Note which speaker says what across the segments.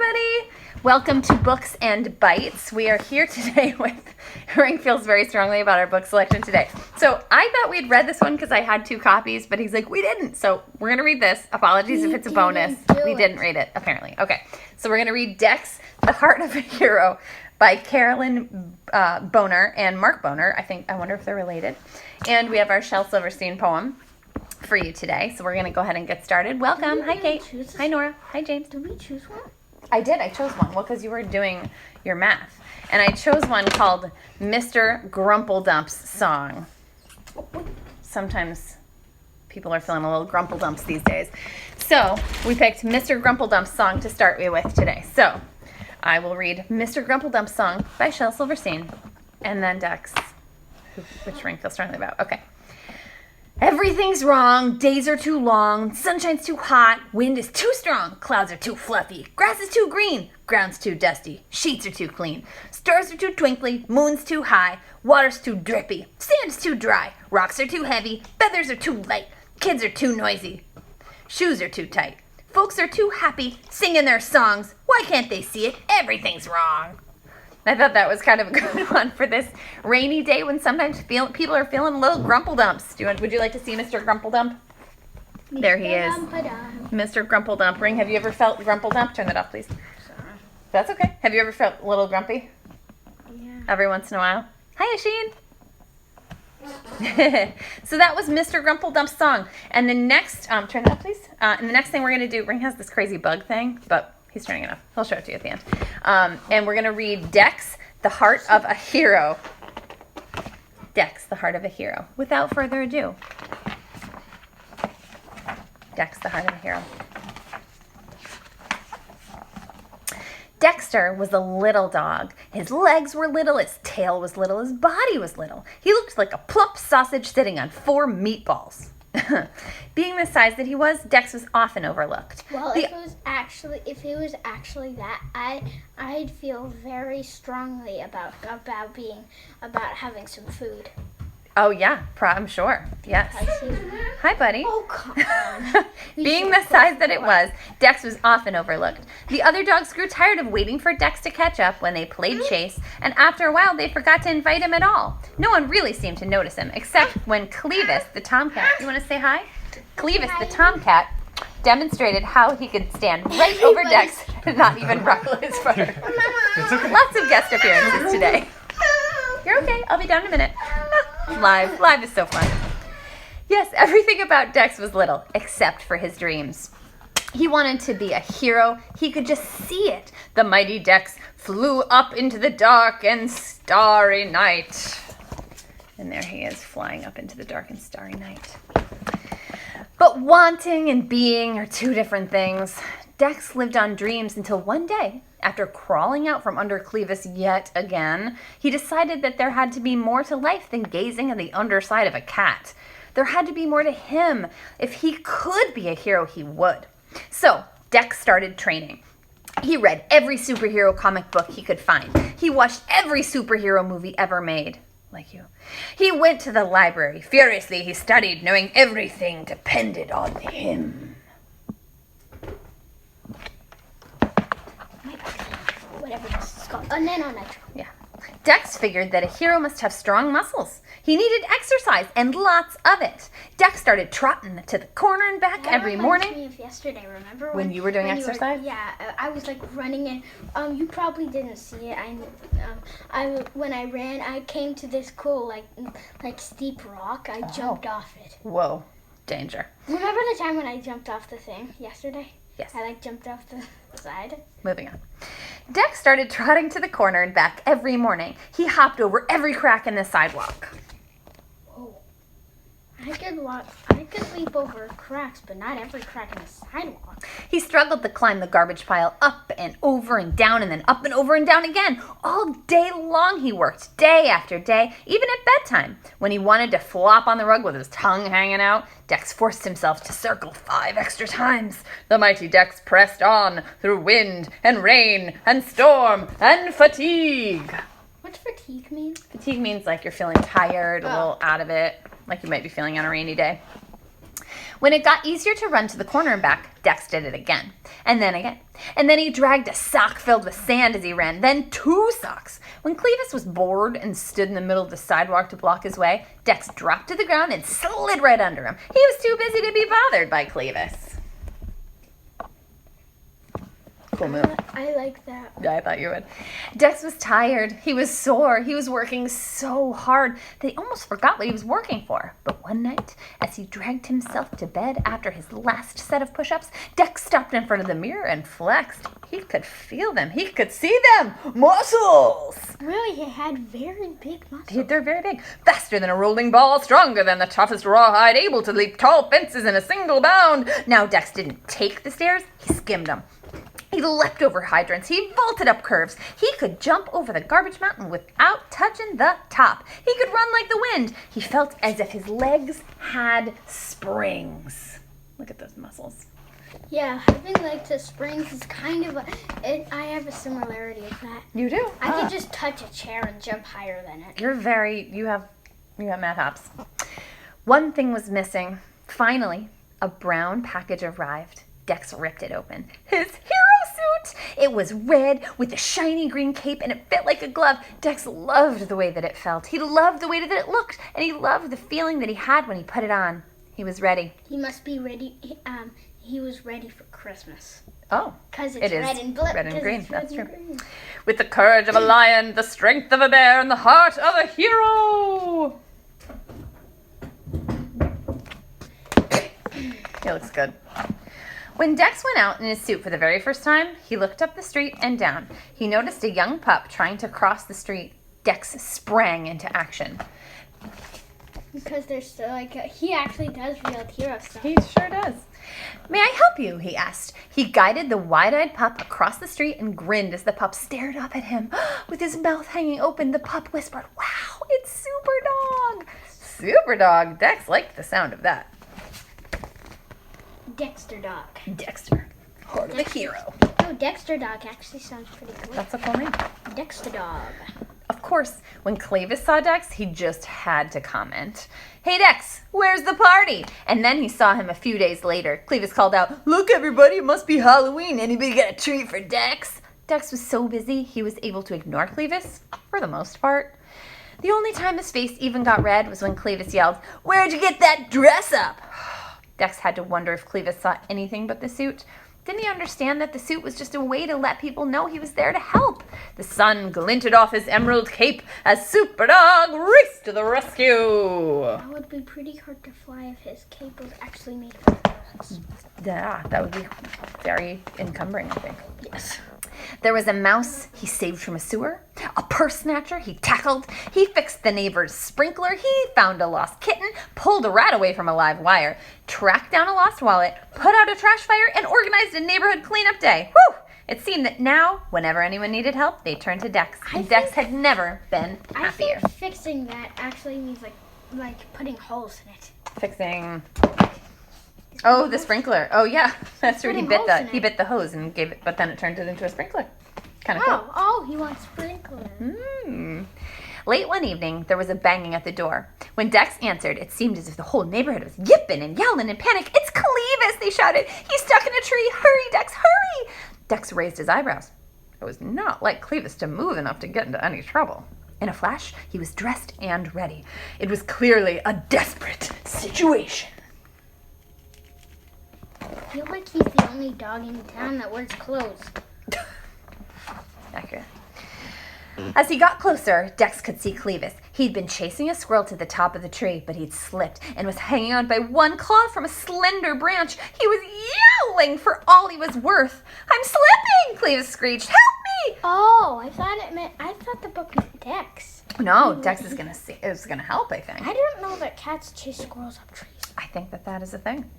Speaker 1: everybody. Welcome to Books and Bites. We are here today with, Ring feels very strongly about our book selection today. So I thought we'd read this one because I had 2 copies, but he's like, we didn't. So we're going to read this. Apologies if it's a bonus. We didn't read it, apparently. Okay, so we're going to read Dex, The Heart of a Hero by Carolyn Boner and Mark Boner. I wonder if they're related. And we have our Shel Silverstein poem for you today. So we're going to go ahead and get started. Welcome. Hi, Kate. Hi, Nora. Hi, James.
Speaker 2: Did we choose one?
Speaker 1: I did. I chose one. Well, because you were doing your math. And I chose one called Mr. Grumpledump's Song. Sometimes people are feeling a little grumpledumps these days. So we picked Mr. Grumpledump's Song to start with today. So I will read Mr. Grumpledump's Song by Shel Silverstein. And then Dex, which Ring feels strongly about. Okay. Everything's wrong, days are too long, sunshine's too hot, wind is too strong, clouds are too fluffy, grass is too green, ground's too dusty, sheets are too clean, stars are too twinkly, moon's too high, water's too drippy, sand's too dry, rocks are too heavy, feathers are too light, kids are too noisy, shoes are too tight, folks are too happy, singing their songs, why can't they see it? Everything's wrong. I thought that was kind of a good one for this rainy day when sometimes people are feeling little grumpledumps. Would you like to see Mr. Grumpledump? There he is. Mr. Grumpledump. Ring, have you ever felt grumpledump? Turn that off, please.
Speaker 2: Sorry.
Speaker 1: That's okay. Have you ever felt a little grumpy?
Speaker 2: Yeah.
Speaker 1: Every once in a while? Hi, Asheen. So that was Mr. Grumpledump's song. And the next, turn it up, please. And the next thing we're going to do, Ring has this crazy bug thing, but he's turning it off. He'll show it to you at the end. And we're going to read Dex, The Heart of a Hero. Dex, The Heart of a Hero. Without further ado. Dex, The Heart of a Hero. Dexter was a little dog. His legs were little, his tail was little, his body was little. He looked like a plump sausage sitting on 4 meatballs. Being the size that he was, Dex was often overlooked.
Speaker 2: Well, if it was actually that, I'd feel very strongly about having some food.
Speaker 1: Oh yeah, I'm sure. Yes. Hi, buddy.
Speaker 2: Oh, come on.
Speaker 1: Being the size that it was, Dex was often overlooked. The other dogs grew tired of waiting for Dex to catch up when they played chase, and after a while they forgot to invite him at all. No one really seemed to notice him, except when Clevis, the tomcat, you want to say hi? Clevis, the tomcat, demonstrated how he could stand right over Dex and not even ruffle his fur. Lots of guest appearances today. You're okay. I'll be down in a minute. Live is so fun. Yes, everything about Dex was little, except for his dreams. He wanted to be a hero. He could just see it. The mighty Dex flew up into the dark and starry night. And there he is, flying up into the dark and starry night. But wanting and being are 2 different things. Dex lived on dreams until one day, after crawling out from under Clevis yet again, he decided that there had to be more to life than gazing at the underside of a cat. There had to be more to him. If he could be a hero, he would. So, Dex started training. He read every superhero comic book he could find. He watched every superhero movie ever made. Like you. He went to the library. Furiously, he studied, knowing everything depended on him.
Speaker 2: Whatever this is called. A nanonitro.
Speaker 1: Yeah. Dex figured that a hero must have strong muscles. He needed exercise and lots of it. Dex started trotting to the corner and back every morning.
Speaker 2: Me of yesterday, remember?
Speaker 1: When you were doing exercise?
Speaker 2: I was like running and you probably didn't see it. When I ran, I came to this cool like steep rock. I jumped off it.
Speaker 1: Whoa, danger.
Speaker 2: Remember the time when I jumped off the thing yesterday?
Speaker 1: Yes.
Speaker 2: I jumped off the side.
Speaker 1: Moving on. Dex started trotting to the corner and back every morning. He hopped over every crack in the sidewalk.
Speaker 2: Whoa. I could leap over cracks, but not every crack in the sidewalk.
Speaker 1: He struggled to climb the garbage pile up and over and down and then up and over and down again. All day long he worked, day after day, even at bedtime. When he wanted to flop on the rug with his tongue hanging out, Dex forced himself to circle 5 extra times. The mighty Dex pressed on through wind and rain and storm and fatigue.
Speaker 2: What's fatigue mean?
Speaker 1: Fatigue means like you're feeling tired, a little out of it, like you might be feeling on a rainy day. When it got easier to run to the corner and back, Dex did it again. And then again. And then he dragged a sock filled with sand as he ran, then 2 socks. When Clevis was bored and stood in the middle of the sidewalk to block his way, Dex dropped to the ground and slid right under him. He was too busy to be bothered by Clevis. Cool move.
Speaker 2: I like that.
Speaker 1: Yeah, I thought you would. Dex was tired. He was sore. He was working so hard that he almost forgot what he was working for. But one night, as he dragged himself to bed after his last set of push-ups, Dex stopped in front of the mirror and flexed. He could feel them. He could see them. Muscles!
Speaker 2: Really, he had very big muscles.
Speaker 1: They're very big. Faster than a rolling ball, stronger than the toughest rawhide, able to leap tall fences in a single bound. Now Dex didn't take the stairs. He skimmed them. He leapt over hydrants. He vaulted up curves. He could jump over the garbage mountain without touching the top. He could run like the wind. He felt as if his legs had springs. Look at those muscles.
Speaker 2: Yeah, having like the springs is kind of I have a similarity with that.
Speaker 1: You do?
Speaker 2: I could just touch a chair and jump higher than it.
Speaker 1: You have math hops. One thing was missing. Finally, a brown package arrived. Dex ripped it open. His hero suit! It was red with a shiny green cape and it fit like a glove. Dex loved the way that it felt. He loved the way that it looked, and he loved the feeling that he had when he put it on. He was ready.
Speaker 2: He must be ready. He was ready for Christmas.
Speaker 1: Oh,
Speaker 2: Because it's
Speaker 1: it is
Speaker 2: red and blue.
Speaker 1: red and green. That's true.
Speaker 2: Green.
Speaker 1: With the courage of a lion, the strength of a bear, and the heart of a hero. He looks good. When Dex went out in his suit for the very first time, he looked up the street and down. He noticed a young pup trying to cross the street. Dex sprang into action.
Speaker 2: Because there's still he actually does real hero stuff.
Speaker 1: He sure does. May I help you? He asked. He guided the wide-eyed pup across the street and grinned as the pup stared up at him. With his mouth hanging open, the pup whispered, "Wow, it's Superdog!" Superdog. Dex liked the sound of that.
Speaker 2: Dexter Dog.
Speaker 1: Dexter. Heart of a hero.
Speaker 2: Oh, Dexter Dog actually sounds pretty cool.
Speaker 1: That's a cool name.
Speaker 2: Dexter Dog.
Speaker 1: Of course, when Clevis saw Dex, he just had to comment. "Hey Dex, where's the party?" And then he saw him a few days later. Clevis called out, "Look everybody, it must be Halloween. Anybody got a treat for Dex?" Dex was so busy, he was able to ignore Clevis, for the most part. The only time his face even got red was when Clevis yelled, "Where'd you get that dress up?" Dex had to wonder if Clevis saw anything but the suit. Didn't he understand that the suit was just a way to let people know he was there to help? The sun glinted off his emerald cape as Superdog raced to the rescue.
Speaker 2: That would be pretty hard to fly if his cape was actually made of glass.
Speaker 1: Yeah, that would be very encumbering, I think.
Speaker 2: Yes.
Speaker 1: There was a mouse he saved from a sewer, a purse snatcher he tackled, he fixed the neighbor's sprinkler, he found a lost kitten, pulled a rat away from a live wire, tracked down a lost wallet, put out a trash fire, and organized a neighborhood cleanup day. Whew! It seemed that now, whenever anyone needed help, they turned to Dex. And Dex had never been happier.
Speaker 2: I think fixing that actually means like putting holes in it.
Speaker 1: Fixing... Oh, the sprinkler. Oh, yeah. That's true. He bit the hose and gave it, but then it turned it into a sprinkler. Kind of cool.
Speaker 2: Oh, he wants sprinkler.
Speaker 1: Late one evening, there was a banging at the door. When Dex answered, it seemed as if the whole neighborhood was yipping and yelling in panic. "It's Clevis!" they shouted. "He's stuck in a tree! Hurry, Dex, hurry!" Dex raised his eyebrows. It was not like Clevis to move enough to get into any trouble. In a flash, he was dressed and ready. It was clearly a desperate situation.
Speaker 2: I feel like he's the only dog in town that wears clothes.
Speaker 1: Accurate. As he got closer, Dex could see Clevis. He'd been chasing a squirrel to the top of the tree, but he'd slipped and was hanging on by one claw from a slender branch. He was yowling for all he was worth. "I'm slipping!" Clevis screeched. "Help me!"
Speaker 2: Oh, I thought the book meant Dex.
Speaker 1: No, Dex is gonna help, I think.
Speaker 2: I didn't know that cats chase squirrels up trees.
Speaker 1: I think that is a thing.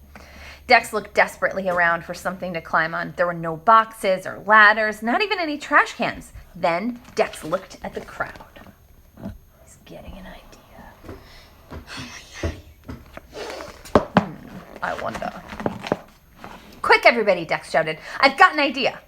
Speaker 1: Dex looked desperately around for something to climb on. There were no boxes or ladders, not even any trash cans. Then Dex looked at the crowd. He's getting an idea. I wonder. "Quick, everybody," Dex shouted. "I've got an idea."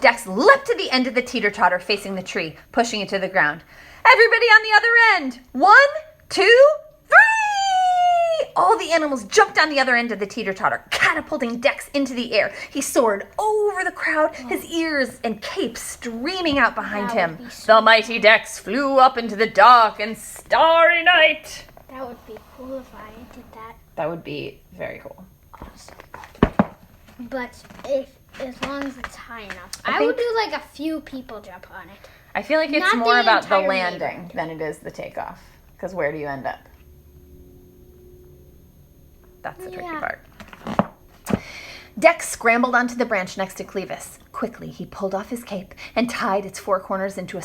Speaker 1: Dex leapt to the end of the teeter-totter facing the tree, pushing it to the ground. "Everybody on the other end! 1, 2, 3! all the animals jumped on the other end of the teeter-totter, catapulting Dex into the air. He soared over the crowd, his ears and cape streaming out behind
Speaker 2: That would
Speaker 1: him.
Speaker 2: be so
Speaker 1: The mighty Dex flew up into the dark and starry night.
Speaker 2: That would be cool if I did that.
Speaker 1: That would be very cool.
Speaker 2: Awesome. But as long as it's high enough.
Speaker 1: I
Speaker 2: I would
Speaker 1: think-
Speaker 2: do like a few people jump on it.
Speaker 1: I feel like it's
Speaker 2: Not
Speaker 1: more
Speaker 2: the
Speaker 1: about the
Speaker 2: entire
Speaker 1: landing
Speaker 2: neighborhood.
Speaker 1: than it is the takeoff. Because where do you end up? That's the tricky
Speaker 2: Yeah.
Speaker 1: part. Dex scrambled onto the branch next to Clevis. Quickly, he pulled off his cape and tied its four corners onto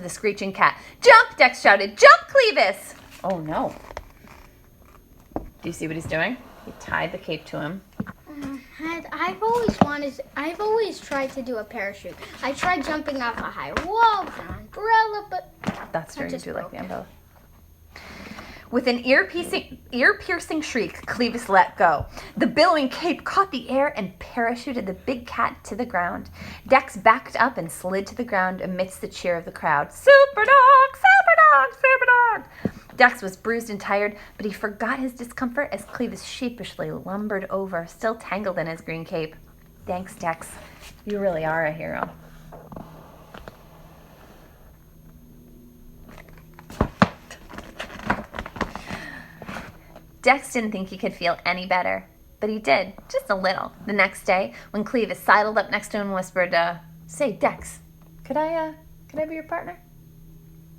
Speaker 1: the screeching cat. Jump! Dex shouted. Jump, Clevis! Oh no. Do you see what he's doing? He tied the cape to him.
Speaker 2: I've always tried to do a parachute. I tried jumping off a high wall with an umbrella, but
Speaker 1: That's true. You
Speaker 2: just
Speaker 1: do like
Speaker 2: broke
Speaker 1: the
Speaker 2: it.
Speaker 1: umbrella. With an ear-piercing shriek, Clevis let go. The billowing cape caught the air and parachuted the big cat to the ground. Dex backed up and slid to the ground amidst the cheer of the crowd. Super dog! Super dog! Super dog! Dex was bruised and tired, but he forgot his discomfort as Clevis sheepishly lumbered over, still tangled in his green cape. Thanks, Dex. You really are a hero. Dex didn't think he could feel any better, but he did, just a little. The next day, when Clevis sidled up next to him and whispered, "Say, Dex, could I be your partner?"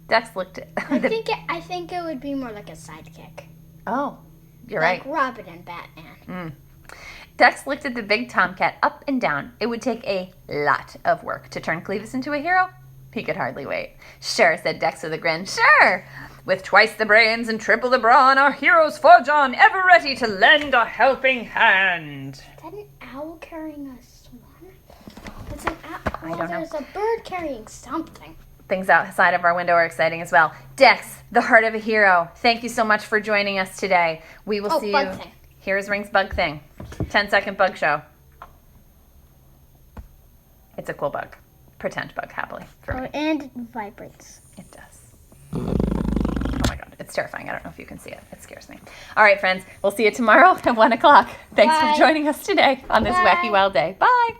Speaker 1: Dex looked at
Speaker 2: I think it would be more like a sidekick.
Speaker 1: Oh, you're
Speaker 2: Like
Speaker 1: right.
Speaker 2: Robin and Batman.
Speaker 1: Dex looked at the big tomcat up and down. It would take a lot of work to turn Clevis into a hero. He could hardly wait. Sure, said Dex with a grin. Sure! With twice the brains and triple the brawn, our heroes forge on, ever ready to lend a helping hand.
Speaker 2: Is that an owl carrying a swan? It's an owl.
Speaker 1: I don't know.
Speaker 2: There's a bird carrying something.
Speaker 1: Things outside of our window are exciting as well. Dex, the heart of a hero, thank you so much for joining us today. We will see
Speaker 2: bug
Speaker 1: you.
Speaker 2: thing.
Speaker 1: Here's Ring's bug thing. 10-second bug show. It's a cool bug. Pretend bug, happily. For me.
Speaker 2: And it vibrates.
Speaker 1: It does. Oh my god, it's terrifying. I don't know if you can see it. It scares me. All right, friends, we'll see you tomorrow at 1 o'clock. Thanks
Speaker 2: Bye.
Speaker 1: for joining us today on this
Speaker 2: Bye.
Speaker 1: wacky wild day. Bye.